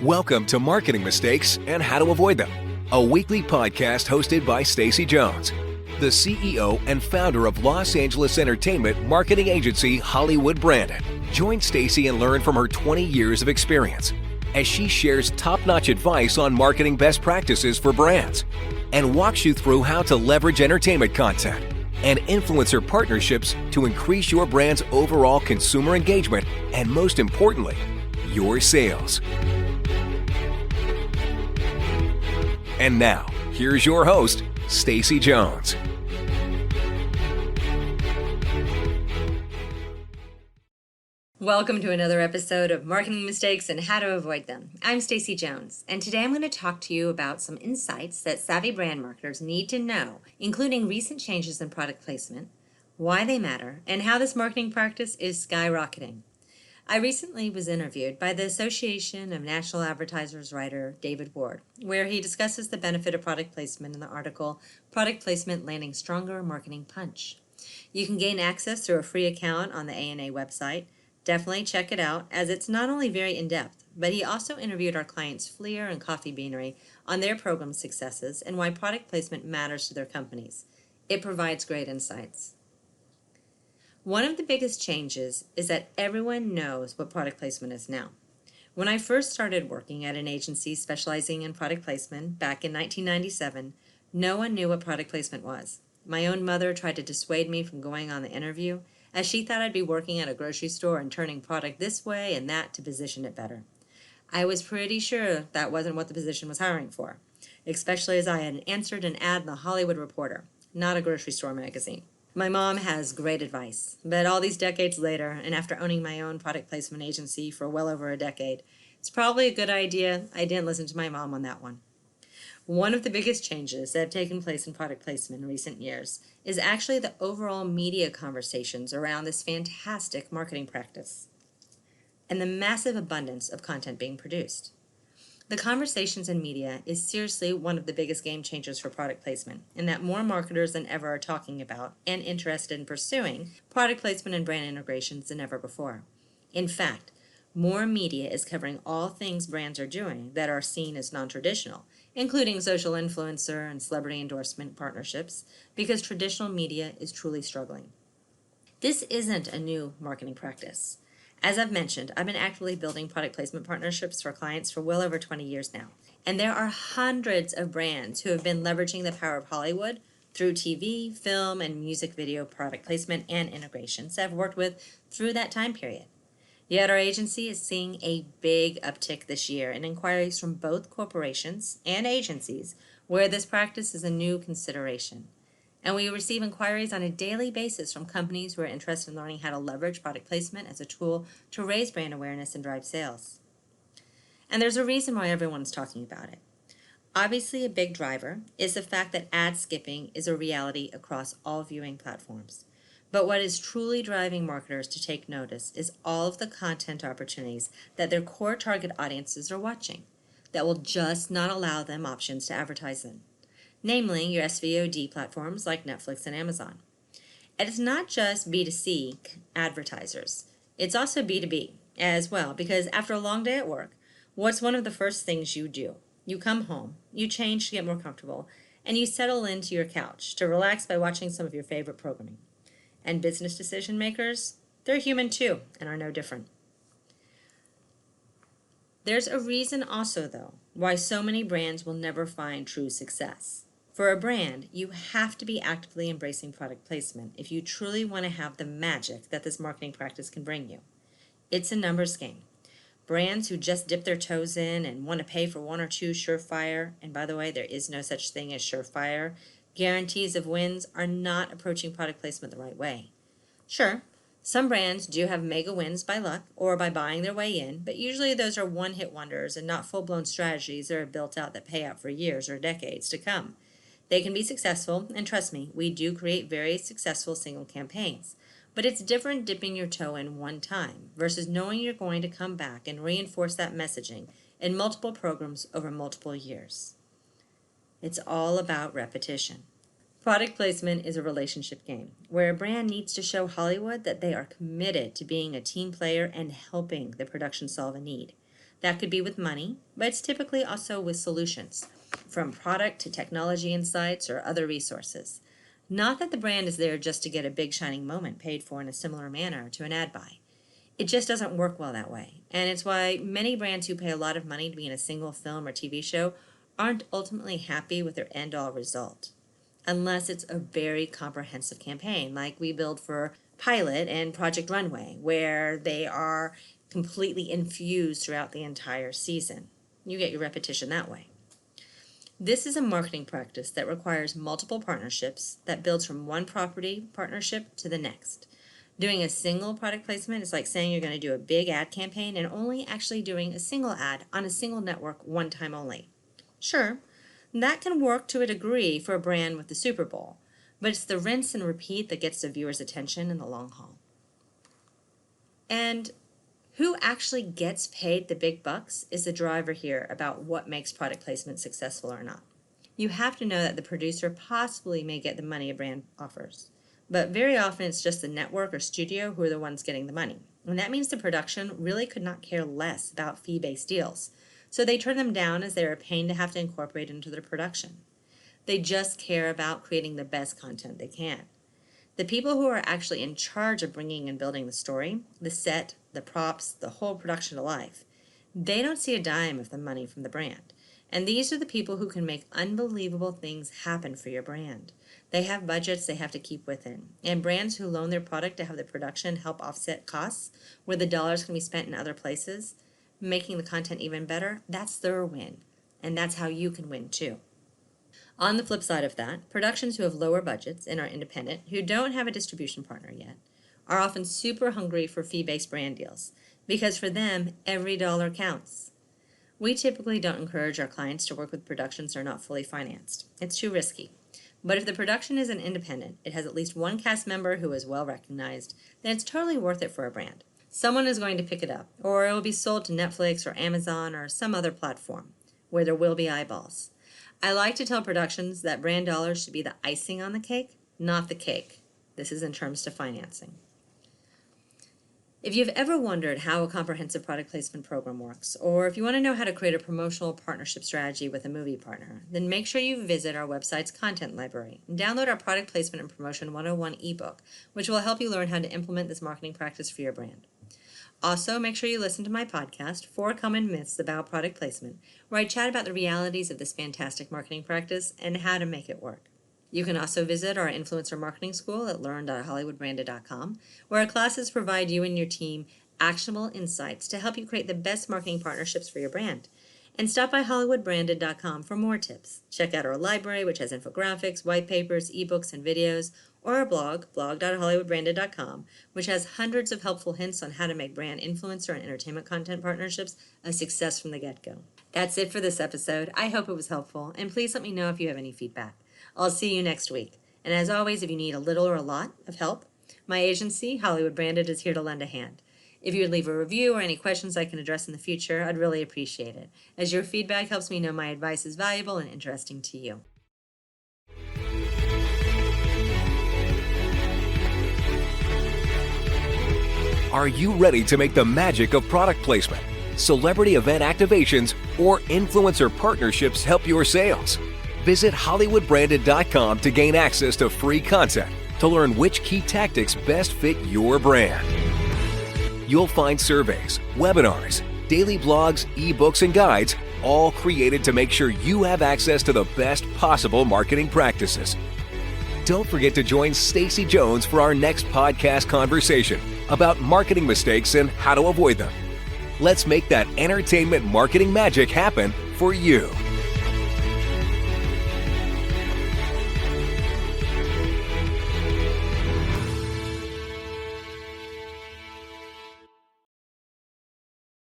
Welcome to Marketing Mistakes and How to Avoid Them, a weekly podcast hosted by Stacy Jones, the CEO and founder of Los Angeles entertainment marketing agency Hollywood Branded. Join Stacy and learn from her 20 years of experience as she shares top-notch advice on marketing best practices for brands and walks you through how to leverage entertainment content and influencer partnerships to increase your brand's overall consumer engagement and, most importantly, your sales. And now, here's your host, Stacy Jones. Welcome to another episode of Marketing Mistakes and How to Avoid Them. I'm Stacy Jones, and today I'm going to talk to you about some insights that savvy brand marketers need to know, including recent changes in product placement, why they matter, and how this marketing practice is skyrocketing. I recently was interviewed by the Association of National Advertisers writer David Ward, where he discusses the benefit of product placement in the article, Product Placement Landing Stronger Marketing Punch. You can gain access through a free account on the ANA website. Definitely check it out, as it's not only very in-depth, but he also interviewed our clients Fleer and Coffee Beanery on their program successes and why product placement matters to their companies. It provides great insights. One of the biggest changes is that everyone knows what product placement is now. When I first started working at an agency specializing in product placement back in 1997, no one knew what product placement was. My own mother tried to dissuade me from going on the interview, as she thought I'd be working at a grocery store and turning product this way and that to position it better. I was pretty sure that wasn't what the position was hiring for, especially as I had answered an ad in the Hollywood Reporter, not a grocery store magazine. My mom has great advice, but all these decades later, and after owning my own product placement agency for well over a decade, it's probably a good idea I didn't listen to my mom on that one. One of the biggest changes that have taken place in product placement in recent years is actually the overall media conversations around this fantastic marketing practice and the massive abundance of content being produced. The conversations in media is seriously one of the biggest game changers for product placement, in that more marketers than ever are talking about and interested in pursuing product placement and brand integrations than ever before. In fact, more media is covering all things brands are doing that are seen as non-traditional, including social influencer and celebrity endorsement partnerships, because traditional media is truly struggling. This isn't a new marketing practice. As I've mentioned, I've been actively building product placement partnerships for clients for well over 20 years now, and there are hundreds of brands who have been leveraging the power of Hollywood through TV, film, and music video product placement and integrations I've worked with through that time period. Yet our agency is seeing a big uptick this year in inquiries from both corporations and agencies where this practice is a new consideration. And we receive inquiries on a daily basis from companies who are interested in learning how to leverage product placement as a tool to raise brand awareness and drive sales. And there's a reason why everyone's talking about it. Obviously, a big driver is the fact that ad skipping is a reality across all viewing platforms. But what is truly driving marketers to take notice is all of the content opportunities that their core target audiences are watching that will just not allow them options to advertise in, namely your SVOD platforms like Netflix and Amazon. And it's not just B2C advertisers, it's also B2B as well, because after a long day at work, what's one of the first things you do? You come home, you change to get more comfortable, and you settle into your couch to relax by watching some of your favorite programming. And business decision makers, they're human too and are no different. There's a reason also, though, why so many brands will never find true success. For a brand, you have to be actively embracing product placement if you truly want to have the magic that this marketing practice can bring you. It's a numbers game. Brands who just dip their toes in and want to pay for one or two surefire, and by the way, there is no such thing as surefire, guarantees of wins are not approaching product placement the right way. Sure, some brands do have mega wins by luck or by buying their way in, but usually those are one-hit wonders and not full-blown strategies that are built out that pay out for years or decades to come. They can be successful, and trust me, we do create very successful single campaigns. But it's different dipping your toe in one time versus knowing you're going to come back and reinforce that messaging in multiple programs over multiple years. It's all about repetition. Product placement is a relationship game where a brand needs to show Hollywood that they are committed to being a team player and helping the production solve a need. That could be with money, but it's typically also with solutions, from product to technology insights or other resources. Not that the brand is there just to get a big shining moment paid for in a similar manner to an ad buy. It just doesn't work well that way, and it's why many brands who pay a lot of money to be in a single film or TV show aren't ultimately happy with their end-all result, unless it's a very comprehensive campaign like we build for Pilot and Project Runway, where they are completely infused throughout the entire season. You get your repetition that way. This is a marketing practice that requires multiple partnerships that builds from one property partnership to the next. Doing a single product placement is like saying you're going to do a big ad campaign and only actually doing a single ad on a single network one time only. Sure, that can work to a degree for a brand with the Super Bowl, but it's the rinse and repeat that gets the viewer's attention in the long haul. And who actually gets paid the big bucks is the driver here about what makes product placement successful or not. You have to know that the producer possibly may get the money a brand offers, but very often it's just the network or studio who are the ones getting the money. And that means the production really could not care less about fee-based deals, so they turn them down as they are a pain to have to incorporate into their production. They just care about creating the best content they can. The people who are actually in charge of bringing and building the story, the set, the props, the whole production to life, they don't see a dime of the money from the brand. And these are the people who can make unbelievable things happen for your brand. They have budgets they have to keep within. And brands who loan their product to have the production help offset costs, where the dollars can be spent in other places, making the content even better, that's their win. And that's how you can win too. On the flip side of that, productions who have lower budgets and are independent, who don't have a distribution partner yet, are often super hungry for fee-based brand deals, because for them, every dollar counts. We typically don't encourage our clients to work with productions that are not fully financed. It's too risky. But if the production is an independent, it has at least one cast member who is well recognized, then it's totally worth it for a brand. Someone is going to pick it up, or it will be sold to Netflix or Amazon or some other platform where there will be eyeballs. I like to tell productions that brand dollars should be the icing on the cake, not the cake. This is in terms to financing. If you've ever wondered how a comprehensive product placement program works, or if you want to know how to create a promotional partnership strategy with a movie partner, then make sure you visit our website's content library and download our Product Placement and Promotion 101 ebook, which will help you learn how to implement this marketing practice for your brand. Also, make sure you listen to my podcast, 4 Common Myths About Product Placement, where I chat about the realities of this fantastic marketing practice and how to make it work. You can also visit our influencer marketing school at learn.hollywoodbranded.com, where our classes provide you and your team actionable insights to help you create the best marketing partnerships for your brand. And stop by hollywoodbranded.com for more tips. Check out our library, which has infographics, white papers, ebooks, and videos, or our blog.hollywoodbranded.com, which has hundreds of helpful hints on how to make brand influencer and entertainment content partnerships a success from the get-go. That's it for this episode. I hope it was helpful, and please let me know if you have any feedback. I'll see you next week. And as always, if you need a little or a lot of help, my agency, Hollywood Branded, is here to lend a hand. If you would leave a review or any questions I can address in the future, I'd really appreciate it, as your feedback helps me know my advice is valuable and interesting to you. Are you ready to make the magic of product placement, celebrity event activations, or influencer partnerships help your sales? Visit hollywoodbranded.com to gain access to free content to learn which key tactics best fit your brand. You'll find surveys, webinars, daily blogs, ebooks, and guides, all created to make sure you have access to the best possible marketing practices. Don't forget to join Stacy Jones for our next podcast conversation about marketing mistakes and how to avoid them. Let's make that entertainment marketing magic happen for you.